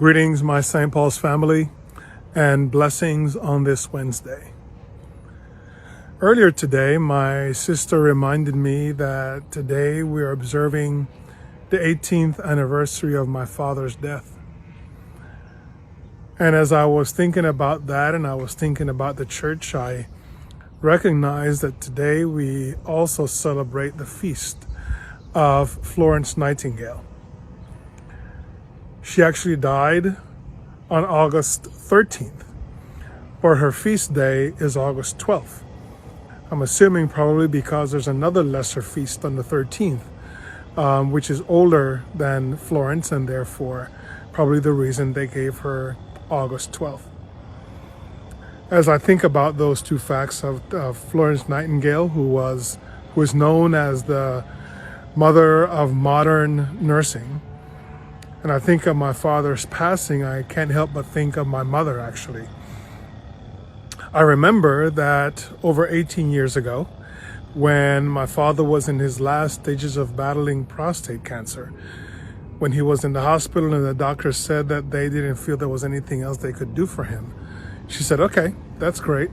Greetings, my St. Paul's family, and blessings on this Wednesday. Earlier today, my sister reminded me that today we are observing the 18th anniversary of my father's death. And as I was thinking about that and I was thinking about the church, I recognized that today we also celebrate the feast of Florence Nightingale. She actually died on August 13th, or her feast day is August 12th. I'm assuming probably because there's another lesser feast on the 13th, which is older than Florence, and therefore probably the reason they gave her August 12th. As I think about those two facts of Florence Nightingale, who is known as the mother of modern nursing, and I think of my father's passing, I can't help but think of my mother, actually. I remember that over 18 years ago, when my father was in his last stages of battling prostate cancer, when he was in the hospital and the doctors said that they didn't feel there was anything else they could do for him, she said, "Okay, that's great.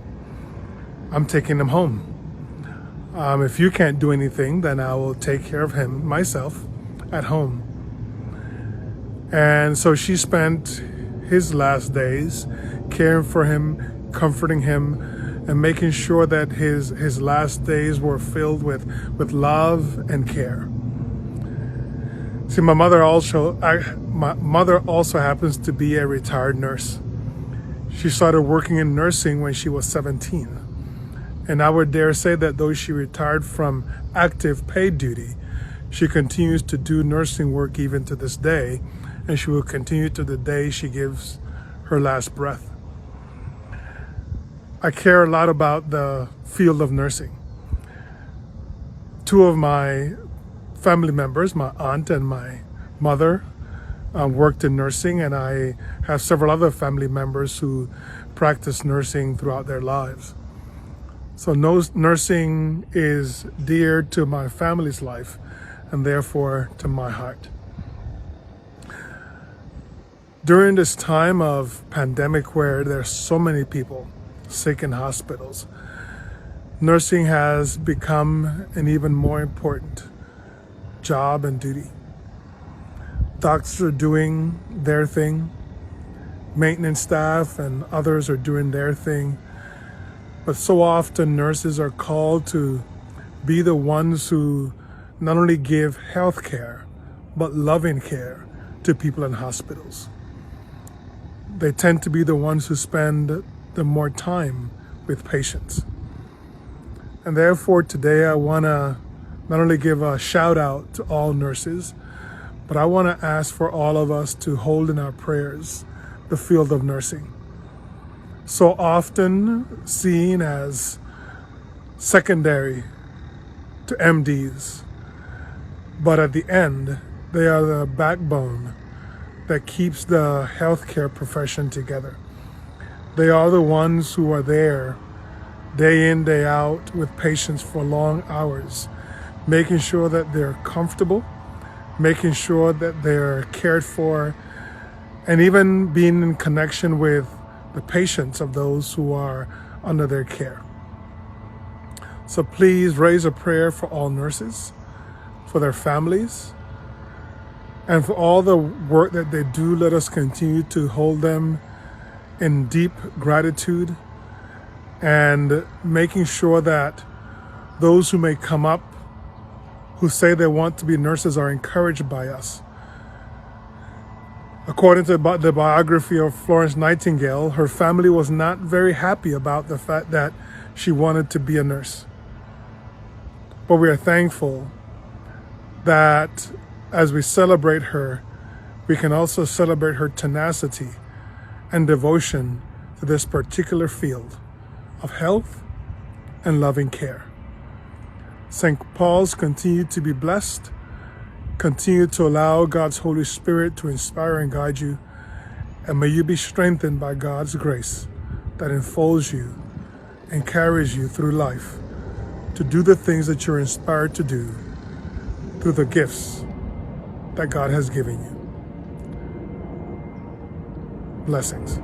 I'm taking him home. If you can't do anything, then I will take care of him myself at home." And so she spent his last days caring for him, comforting him, and making sure that his last days were filled with love and care. See, my mother also happens to be a retired nurse. She started working in nursing when she was 17. And I would dare say that though she retired from active paid duty, she continues to do nursing work even to this day, and she will continue to the day she gives her last breath. I care a lot about the field of nursing. Two of my family members, my aunt and my mother, worked in nursing, and I have several other family members who practice nursing throughout their lives. So nursing is dear to my family's life and therefore to my heart. During this time of pandemic where there's so many people sick in hospitals, nursing has become an even more important job and duty. Doctors are doing their thing, maintenance staff and others are doing their thing, but so often nurses are called to be the ones who not only give health care, but loving care to people in hospitals. They tend to be the ones who spend the more time with patients. And therefore today I want to not only give a shout out to all nurses, but I want to ask for all of us to hold in our prayers the field of nursing. So often seen as secondary to MDs, but at the end, they are the backbone that keeps the healthcare profession together. They are the ones who are there day in, day out with patients for long hours, making sure that they're comfortable, making sure that they're cared for, and even being in connection with the patients of those who are under their care. So please raise a prayer for all nurses, for their families, and for all the work that they do. Let us continue to hold them in deep gratitude and making sure that those who may come up who say they want to be nurses are encouraged by us. According to the biography of Florence Nightingale, her family was not very happy about the fact that she wanted to be a nurse. But we are thankful that as we celebrate her, we can also celebrate her tenacity and devotion to this particular field of health and loving care. St. Paul's continue to be blessed. Continue to allow God's Holy Spirit to inspire and guide you. And may you be strengthened by God's grace that enfolds you and carries you through life to do the things that you're inspired to do through the gifts that God has given you. Blessings.